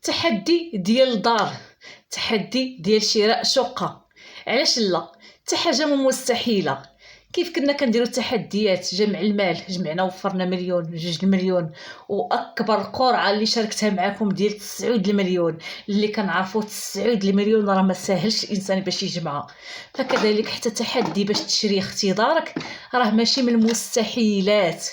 تحدي ديال الدار، تحدي ديال شراء شقة. علاش لا؟ حتى حاجه مستحيله. كيف كنا كنديروا التحديات، جمع المال، جمعنا وفرنا مليون 2 المليون، واكبر قرعه اللي شاركتها معكم ديال 9 المليون، اللي كنعرفوا 9 المليون راه ما ساهلش الانسان باش يجمعها. فكذلك حتى تحدي باش تشري اختي دارك راه ماشي من المستحيلات.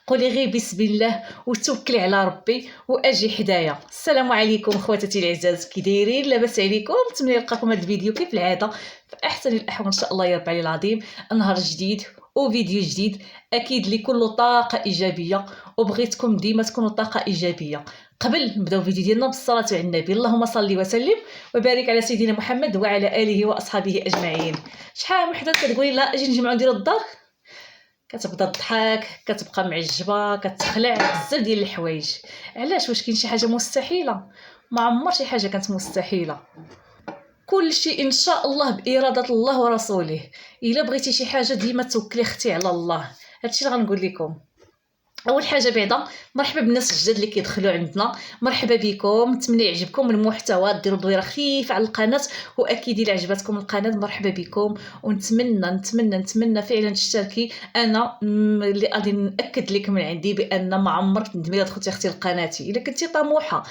قولي غير بسم الله وتوكلي على ربي واجي حدايا. السلام عليكم خواتاتي العزاز، كي دايرين؟ لاباس عليكم؟ نتمنى نلقاكم هذا الفيديو كيف العاده في احسن الاحوال ان شاء الله يا رب العلي العظيم. نهار جديد وفيديو جديد اكيد اللي كله طاقه ايجابيه، وبغيتكم ديما تكونوا طاقه ايجابيه. قبل نبداو فيديو ديالنا بالصلاه على النبي، اللهم صل وسلم وبارك على سيدنا محمد وعلى اله واصحابه اجمعين. شحال من وحده كتقولي لا اجي نجمعو نديرو الدار، كتبدا تضحك، كتبقى معجبه، كتخلع بزاف ديال الحوايج. علاش؟ واش كاين شي حاجه مستحيله؟ ما عمر شي حاجه كانت مستحيله. كل شيء ان شاء الله باراده الله ورسوله. الا بغيتي شي حاجه ديما توكلي اختي على الله. هادشي اللي غنقول لكم. اول حاجه بعدا مرحبا بالناس الجداد اللي كيدخلوا عندنا، مرحبا بكم، نتمنى يعجبكم المحتوى، ديروا دويره خفيفه على القناه، واكيد الا عجبتكم القناه مرحبا بكم. ونتمنى فعلا تشتركي. انا اللي غادي ناكد لك من عندي بان ما عمرك تندمي الا دخلتي اختي لقناتي. الا كنتي طموحه،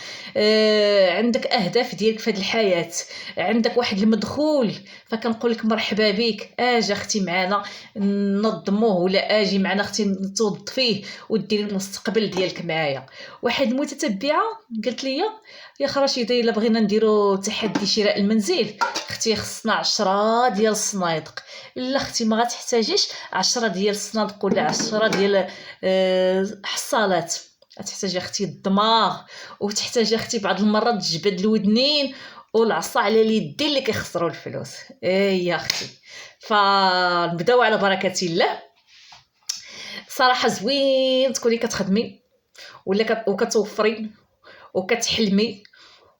عندك اهداف ديالك في هذه الحياه، عندك واحد المدخول، فكنقول لك مرحبا بك. اجي اختي معنا ننظموه، ولا اجي معنا اختي توظفيه وديري المستقبل ديالك معايا. واحد المتتبعه قالت لي يا رشيده الا بغينا نديرو تحدي شراء المنزل اختي خصنا 10 ديال الصنادق. لا اختي ما غتحتاجيش 10 ديال الصنادق ولا 10 ديال حصالات. تحتاجي اختي الدماغ، وتحتاجي اختي بعض المرات الجبد الودنين والعصا على اليدين اللي كيخسروا الفلوس. يا اختي فنبداو على بركه الله. صراحه زوين تكوني كتخدمي ولا وكتوفري وكتحلمي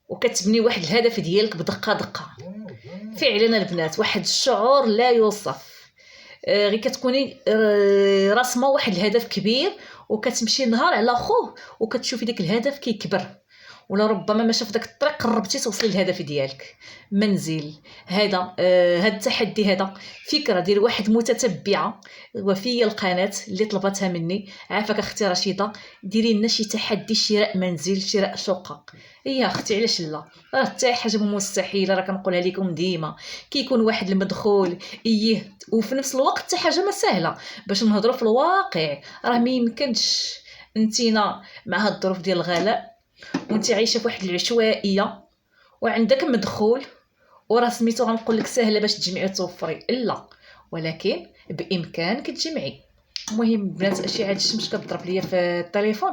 وكتبني واحد الهدف ديالك بدقه دقه. فعلا البنات واحد الشعور لا يوصف. غير كتكوني راسمه واحد الهدف كبير وكتمشي نهار على خوه وكتشوفي داك الهدف كيكبر، ولا ربما ماشي في داك الطريق قربتي توصلي للهدف ديالك. منزل هذا هذا التحدي، هذا فكره ديال واحد متتبعه وفيه القناه اللي طلبتها مني. عافاك اختي رشيده، ديري لنا شي تحدي شراء منزل، شراء شقه. يا اختي علاش لا؟ راه حتى حاجه مستحيله، راه كنقولها لكم ديما. كيكون واحد المدخول وفي نفس الوقت حتى حاجه ما سهله. باش نهضروا في الواقع، راه ما يمكنش انتينا مع هاد الظروف ديال الغلاء وانت عايشه في واحد العشوائيه وعندك مدخول وراه سميتو غنقول لك سهله باش تجمعي وتوفري، لا، ولكن بامكانك تجمعي. المهم بنات اشعه الشمس كتضرب ليا في التليفون،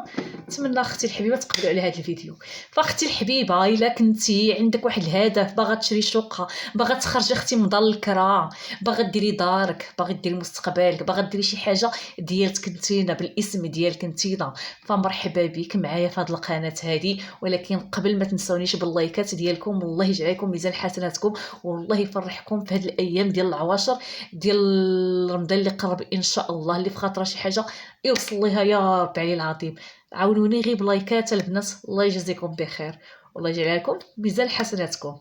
نتمنى اختي الحبيبه تقبلوا على هذا الفيديو. فاختي الحبيبه الا كنتي عندك واحد الهدف، باغا تشري شقه، باغا تخرجي اختي من دار الكرا، باغا ديري دارك، باغا ديري مستقبلك، باغا ديري شي حاجه ديالك انتينا بالاسم ديالك انتينا، فمرحبا بك معايا في هذه القناه هذه. ولكن قبل ما تنسونيش باللايكات ديالكم، والله يجعلكم ميزان حسناتكم، والله يفرحكم في هذه الايام ديال العواشر ديال رمضان اللي قرب ان شاء الله. اللي في خاطره شي حاجه يوصل ليها يا رب العلي العظيم. عاونوني غير بلايكات البنات، الله يجزيكم بخير والله يجعل لكم ميزان حسناتكم.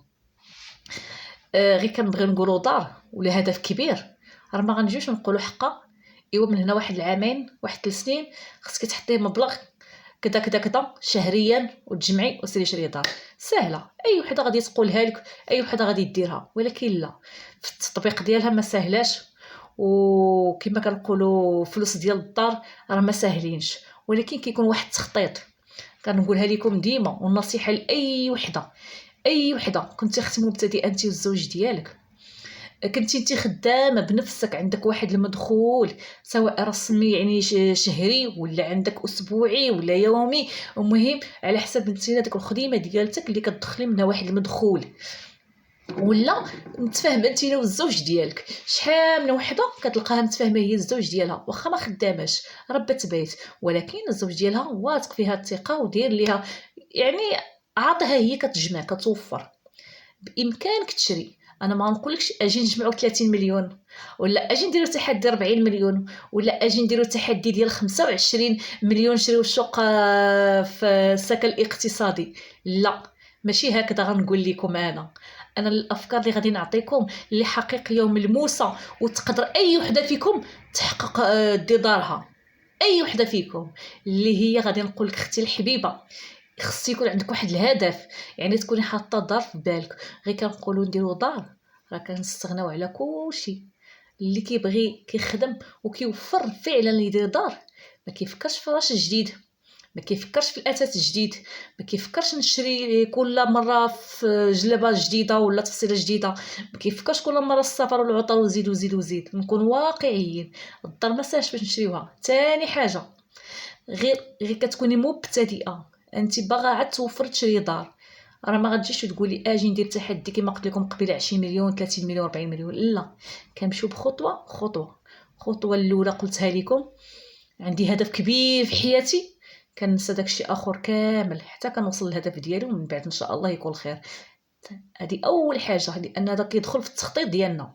غير كنبغي نقولوا دار ولا هدف كبير، راه ما غنجيوش نقولوا حقا ايوا من هنا واحد العامين واحد 3 سنين خصك تحطي مبلغ كذا كذا كذا شهريا وتجمعي وسيري شري دار. سهله، اي وحده غادي تقولها لك، اي وحده غادي ديرها، ولكن لا، في التطبيق ديالها ما سهلاش. وكما كنقولوا فلوس ديال الدار راه ما ساهلينش، ولكن كيكون واحد التخطيط. كنقولها لكم ديما، والنصيحه لاي وحده، اي وحده كنتي اختي مبتدئه انت والزوج ديالك، كنتي انت خدامه بنفسك، عندك واحد المدخول سواء رسمي يعني شهري ولا عندك اسبوعي ولا يومي، المهم على حسب انتينا ديك الخدمه ديالتك اللي كتدخلي منها واحد المدخول، ولا متفاهمه انتينا والزوج ديالك. شحال من وحده كتلقاها متفاهمه هي الزوج ديالها واخا ما خداماش ربة بيت، ولكن الزوج ديالها واثق فيها الثقه ودير ليها يعني عاطيها هي كتجمع كتوفر. بامكانك تشري. انا ما نقولكش اجي نجمعوا 30 مليون ولا اجي نديروا تحدي 40 مليون ولا اجي نديروا تحدي ديال 25 مليون نشريو شقه في السكن الاقتصادي، لا. ماشي هكذا غنقول لكم انا الافكار اللي غادي نعطيكم اللي حقيقيه وملموسه وتقدر اي وحده فيكم تحقق دارها. اي وحده فيكم اللي هي غادي نقول لك اختي الحبيبه، خص يكون عندك واحد الهدف، يعني تكوني حاطه دار في بالك. غير كنقولوا نديروا دار راه كنستغناو على كلشي. اللي كيبغي كيخدم وكيوفر فعلا يدير دار ما كيفكرش في راش جديد، ما كيفكرش في الاثاث الجديد، ما كيفكرش نشري كل مره في جلبه جديده ولا تفصيله جديده، ما كيفكرش كل مره السفر والعطل وزيد وزيد وزيد. نكون واقعيين، الدار ما ساهلش باش نشريوها. ثاني حاجه، غير كتكوني مبتدئه انت باغا عاد توفر تشري دار، راه ما غتجيش تقولي اجي ندير تحدي كما قلت لكم قبيله 20 مليون 30 مليون 40 مليون. لا، كنمشيو بخطوه خطوه. الخطوه الاولى قلتها لكم، عندي هدف كبير في حياتي كنسى داكشي اخر كامل حتى كنوصل للهدف ديالي، ومن بعد ان شاء الله يكون خير. هذه اول حاجه، لان هذا كيدخل في التخطيط ديالنا.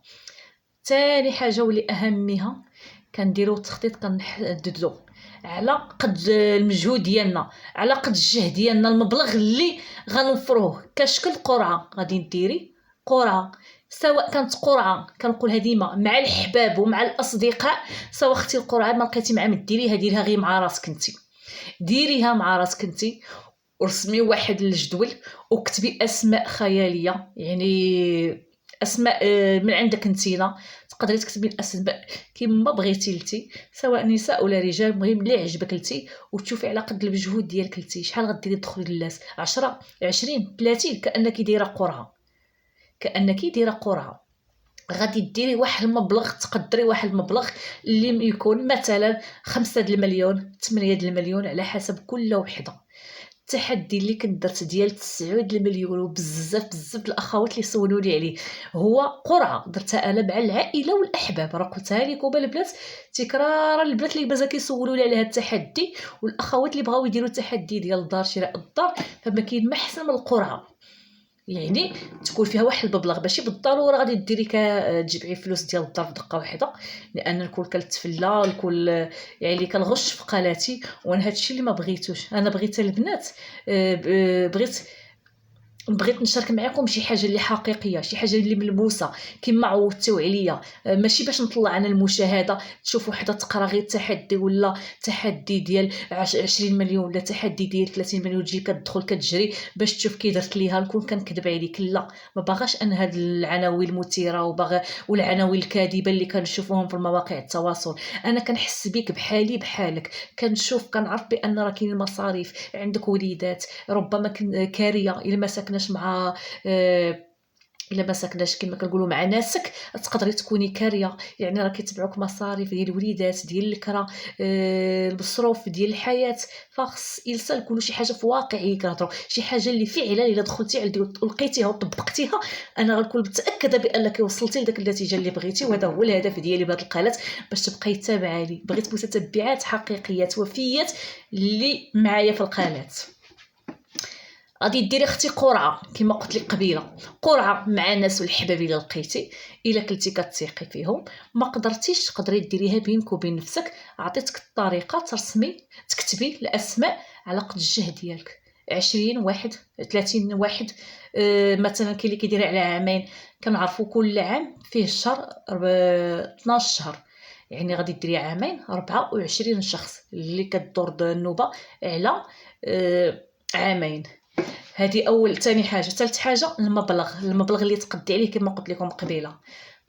ثاني حاجه واللي اهمها، كنديروا التخطيط كنحددوا على قد المجهود ديالنا، على قد الجهد ديالنا، المبلغ اللي غنوفروه كشكل قرعه. غادي ديري قرعه، سواء كانت قرعه كنقولها ديما مع الحباب ومع الاصدقاء، سواء اختي القرعه ما لقيتي مع من ديريها ديريها غير مع راسك انت، ديريها مع راسك انت. ورسمي واحد الجدول وكتبي اسماء خياليه، يعني اسماء من عندك انتينا. تقدري تكتبي الاسماء كما بغيتي لتي، سواء نساء ولا رجال، المهم اللي عجبك لتي، وتشوفي على قد المجهود ديالك لتي شحال غديري تدخلي للناس. 10 20 30 كانك دايره قرعه، كانك دايره قرعه. غادي ديري واحد المبلغ، تقدري واحد المبلغ اللي يكون مثلا 5 د المليون 8 د المليون على حسب كل وحده. التحدي اللي كنت درت ديال 9 د المليون وبزاف بزاف الاخوات اللي سولوني عليه، هو قرعه درتها انا مع العائله والاحباب. راه قلتها لكم البنات تكرارا، البنات اللي مازال كيسولوني على هذا التحدي والاخوات اللي بغاو يديروا التحدي ديال الدار، شراء الدار، فما كاين ما احسن من القرعه. يعني تكون فيها واحد المبلغ، ماشي بالضروره غادي ديري تجمعي فلوس ديال الدار في دقه واحده، لان الكل كنتفلا، الكل يعني اللي كنغش في قالاتي. وانا هادشي اللي ما بغيتوش. انا بغيت البنات، بغيت نشارك معكم شي حاجه اللي حقيقيه، شي حاجه اللي ملموسه كما عودتوا عليا. ماشي باش نطلع انا المشاهده تشوف وحده تقرا غير تحدي ولا تحدي ديال 20 مليون ولا تحدي ديال 30 مليون تجي كتدخل كتجري باش تشوف كي درت ليها، نكون كنكذب عليك. لا، ما باغاش انا هاد العناوين المثيره والعناوين الكاذبه اللي كنشوفوهم في مواقع التواصل. انا كنحس بيك بحالي بحالك، كنشوف كنعرف بان راه كاين مصاريف، عندك وليدات، ربما كاريه الا ما ساكناش مع الا ما ساكناش كما كنقولوا مع ناسك، تقدري تكوني كاريه، يعني راه كيتبعوك مصاريف ديال الوليدات ديال الكرا، المصروف ديال الحياه. فخص انسان كل شي حاجه في واقعي كنهضروا، شي حاجه اللي فعلا الا دخلتي عندي ولقيتيها وطبقتيها، انا غنكون متاكده بانك وصلتي لذاك النتيجه اللي بغيتي. وهذا هو الهدف ديالي بهذه القناه، باش تبقاي تابعه لي. بغيت متتبعات حقيقيات وفيات اللي معايا في القناه. غادي ديري اختي قرعه كما قلت لك قبيله، قرعه مع الناس والحباب الا لقيتي، الا كنتي كتثيقي فيهم. ما قدرتيش تقدري ديريها بينك وبين نفسك. عطيتك الطريقه ترسمي تكتبي الاسماء على قد الجهد ديالك. 20 واحد 30 واحد، مثلا كاين اللي كيديرها على عامين. كنعرفوا كل عام فيه الشهر 12 شهر، يعني غادي ديري عامين 24 شخص اللي كدور النوبه على عامين. هذه اول. ثاني حاجه، ثالث حاجه، المبلغ اللي تقدي عليه كما قلت لكم قبيله.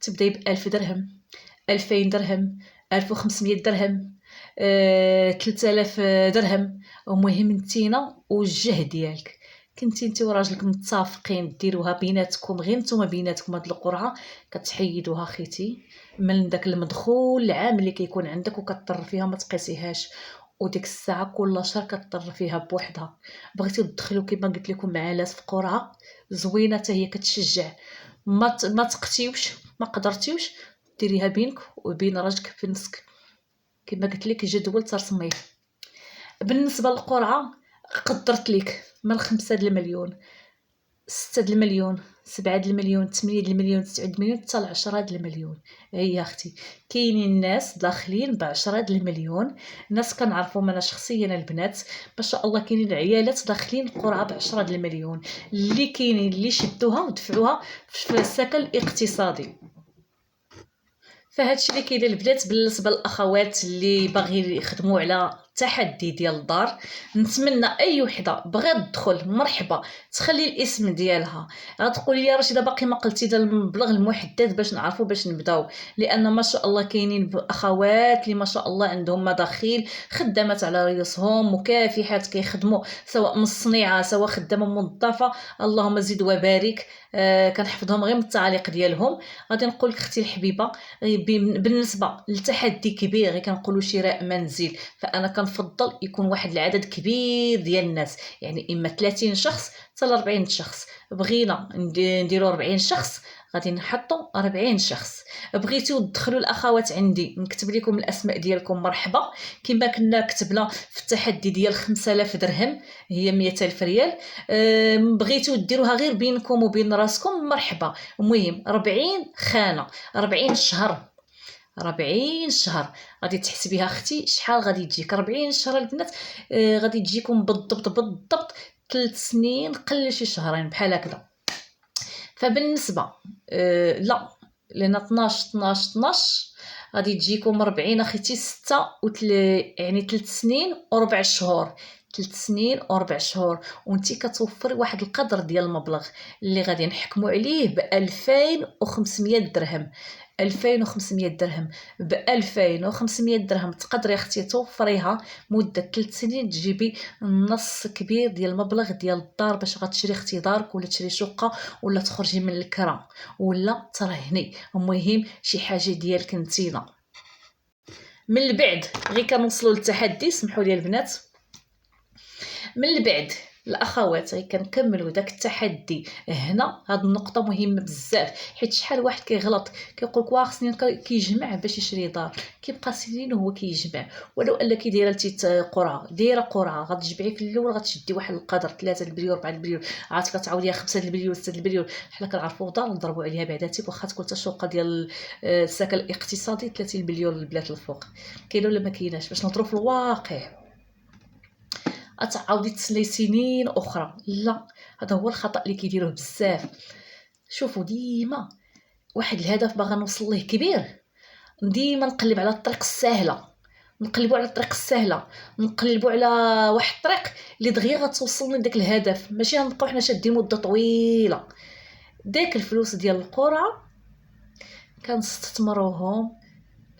تبداي ب 1000 درهم، 2000 درهم، 1500 درهم، 3000 درهم. المهم نتينا والجهد ديالك. كنتي انت وراجلك متفقين ديروها بيناتكم، غير نتوما بيناتكم هاد القرعه كتحيدوها خيتي من داك المدخول العام اللي كيكون عندك وكتضر فيها، ما تقيسيهاش. وديك الساعه كل شهر كتضر فيها بوحدها. بغيتي تدخلوا كما قلت لكم مع ناس في قرعه زوينه حتى هي كتشجع. ما تقتيوش، ما قدرتيوش ديريها بينك وبين راجلك في نفسك، كما قلت لك جدول ترسميه. بالنسبه للقرعه قدرت لك من 5 د المليون 6 المليون، 7 المليون، 8 المليون، 9 المليون، حتى ل 10 المليون. هي اختي كاينين ناس داخلين ب 10 المليون، ناس كنعرفهم انا شخصيا البنات ما شاء الله، كاينين عيالات داخلين قرعه ب 10 المليون اللي كاينين اللي شدوها ودفعوها في السكن الاقتصادي. فهادشي اللي كاين البنات بالنسبه للاخوات اللي باغيين يخدموا على التحدي ديال الدار. نتمنى اي وحده بغات تدخل مرحبا تخلي الاسم ديالها. غتقولي لي رشيده باقي ما قلتي دا المبلغ المحدد باش نعرفوا باش نبداو، لان ما شاء الله كاينين اخوات اللي ما شاء الله عندهم مداخيل، خدامات على ريوسهم، مكافحات كيخدموا سواء من الصنيعه سواء خدامه موظفه، اللهم زد وبارك. كنحفظهم غير من التعاليق ديالهم. غادي نقول لك اختي الحبيبه، بالنسبه للتحدي كبير غير كنقولوا شراء منزل، فانا كنفضل يكون واحد العدد كبير ديال الناس، يعني اما 30 شخص حتى ل 40 شخص. بغينا نديروا 40 شخص غادي نحطوا 40 شخص. بغيتو تدخلوا الاخوات عندي نكتب لكم الاسماء ديالكم مرحبا، كما كنا كتبنا في التحدي ديال 5000 درهم هي 100000 ريال. بغيتو ديروها غير بينكم وبين راسكم مرحبا. المهم 40 خانه، 40 شهر، 40 شهر غادي تحسبيها اختي شحال غادي تجيك 40 شهر البنات. غادي تجيكم بالضبط 3 سنين قل شي شهرين بحال هكذا. فبالنسبه لا لان 12 غادي تجيكم 40 اخيتي 6 يعني 3 سنين و4 شهور، 3 سنين و4 شهور. وانتي كتوفري واحد القدر ديال المبلغ اللي غادي نحكموا عليه ب 2500 درهم. 2500 درهم، ب 2500 درهم تقدري اختي توفريها مده 3 سنين، تجيبي نص كبير ديال المبلغ ديال الدار باش غتشري اختي دارك ولا تشري شقه ولا تخرجي من الكرا ولا ترهني. المهم شي حاجه ديالك نتينا. من البعد غير كنوصلوا للتحدي، سمحوا لي البنات، من البعد الاخوات غير كنكملوا داك التحدي هنا. هاد النقطه مهمه بزاف، حيت شحال واحد كيغلط كيقول لك واه خصني كيجمع باش يشري دار، كيبقى سنين وهو كيجمع. ولو انك دايره قرعه، دايره قرعه غتجمعي في الاول غتشدي واحد القدر 3 المليون 4 المليون، عاد كتعاوديها 5 المليون 6 المليون. حنا كنعرفوا دار نضربوا عليها بعداتك واخا تكون الشقه ديال السكن الاقتصادي 30 مليون البلاد الفوق. كاينه ولا ما كايناش؟ باش نهضروا في الواقع اتعاودي تسلي سنين اخرى. لا، هذا هو الخطا اللي كيديروه بزاف. شوفوا ديما واحد الهدف باغا نوصل ليه كبير، ديما نقلب على الطريق السهله، نقلبوا على الطريق السهله، نقلبوا على واحد الطريق اللي دغيا غتوصلني لداك الهدف، ماشي غنبقاو حنا شادين مده طويله. داك الفلوس ديال القرعه كنستثمروهم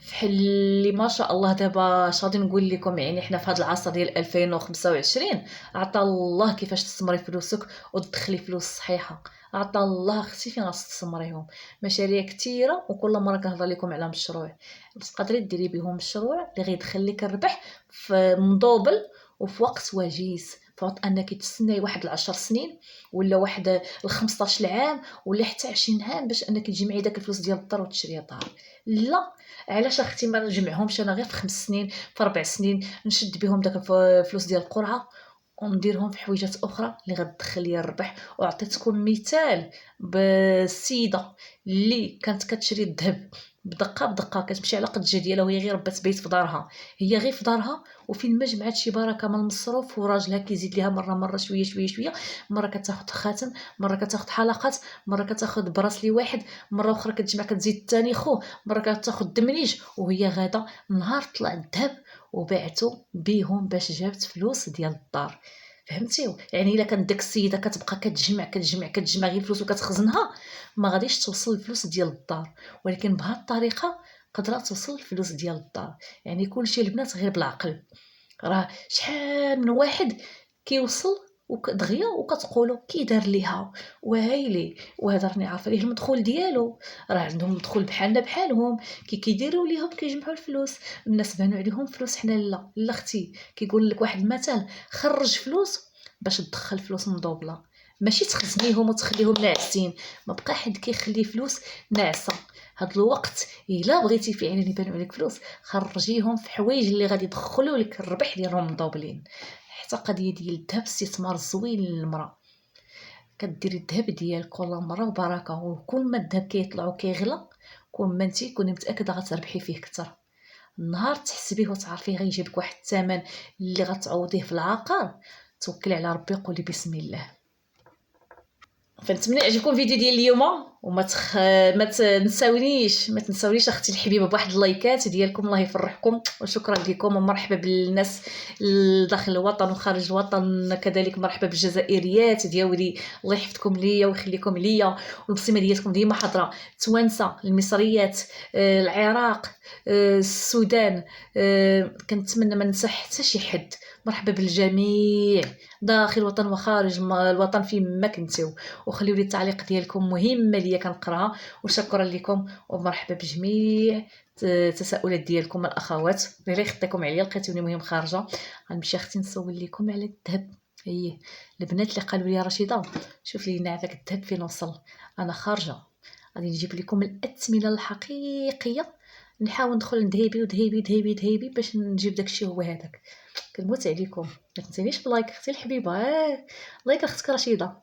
فحال اللي ما شاء الله دابا اش غادي نقول لكم، يعني حنا في هذا العصر ديال 2025 عطا الله كيفاش تستثمري فلوسك وتدخلي فلوس صحيحه. عطا الله اختي فين غتستثمريهم. مشاريع كثيره وكل مره كنهضر لكم على مشروع تقدري ديري بهم مشروع اللي غيدخل لك الربح في مدوبل وفي وقت وجيز، فوت انك تستناي واحد 10 سنين ولا واحد 15 عام ولا حتى 20 عام باش انك تجمعي داك الفلوس ديال الدار وتشري دار. لا، علاش اختي ما نجمعهمش انا غير في 5 سنين في 4 سنين نشد بهم داك الفلوس ديال القرعه ونديرهم في حويجات اخرى اللي غتدخل لي الربح. وعطيتكم مثال بالسيده اللي كانت كتشري الذهب بدقه بدقه، كتمشي على قد الجهه ديالها وهي غير ربات بيت في دارها، هي غير في دارها وفين ما جمعات شي بركه من المصروف وراجلها كيزيد ليها مره شويه شويه شويه. مره كتاخذ خاتم، مره كتاخذ حلقات، مره كتاخذ براسلي واحد، مره اخرى كتجمع كتزيد ثاني خو، مره كتاخذ دمنيج. وهي غاده نهار طلع الذهب وبعتو بيهم باش جابت فلوس ديال الدار. فهمتيو؟ يعني الا كانت داك السيده كتبقى كتجمع غير فلوس وكتخزنها ما غاديش توصل الفلوس ديال الدار. ولكن بهذه الطريقه قدرت توصل الفلوس ديال الدار. يعني كلشي البنات غير بالعقل. راه شحال من واحد كيوصل ودغيا وكتقولوا كي دار ليها وهايلي وهذا راني عارفه ليه المدخول ديالو، راه عندهم مدخول بحالنا بحالهم كيديروا ليهم كيجمعوا الفلوس. الناس بانوا عليهم فلوس، حنا لا اختي. كيقول لك واحد المثل، خرج فلوس باش تدخل فلوس مدوبله، ماشي تخزنيهم وتخليهم ناعسين. ما بقى حد كيخلي فلوس ناعسه. هاد الوقت الا بغيتي فعلا يبانوا عليك فلوس خرجيهم في حوايج اللي غادي يدخلوا لك الربح ديالهم مدوبلين. حتى قضيه ديال الذهب استثمار زوين للمراه. كديري الذهب ديالك كل مره وبركه، وكل ما الذهب كيطلع وكيغلى كون ما انت كوني متاكده غتربحي فيه اكثر. النهار تحسبيه وتعرفيه غيجيبك واحد الثمن اللي غتعوضيه في العقار، توكلي على ربي وقولي بسم الله. فنتمنى يعجبكم الفيديو ديال اليوم، ما تنساونيش اختي الحبيبه بواحد اللايكات ديالكم، الله يفرحكم وشكرا لكم، ومرحبا بالناس داخل الوطن وخارج الوطن كذلك، مرحبا بالجزائريات ديالي، الله يحفظكم ليا ويخليكم ليا، والبسمه ديالكم ديما حاضره، توانسه، المصريات، العراق، السودان، كنتمنى ما ننسى حتى شي حد. مرحبا بالجميع داخل الوطن وخارج الوطن فين ما كنتو، وخليوا لي التعليق ديالكم مهمه ليا كنقراها، وشكرا لكم ومرحبا بجميع التساؤلات ديالكم الاخوات. الا خطيكم عليا لقيتوني مهم خارجه، غنمشي اختي نسول لكم على الذهب. هي البنات اللي قالوا لي رشيده شوف لينا هذاك الذهب فين وصل، انا خارجه غادي نجيب لكم الاثمنه الحقيقيه، نحاول ندخل ذهبي باش نجيب داكشي هو هذاك. كنموت عليكم، ما تنسانيش بلايك اختي الحبيبه، لايك اختك رشيده.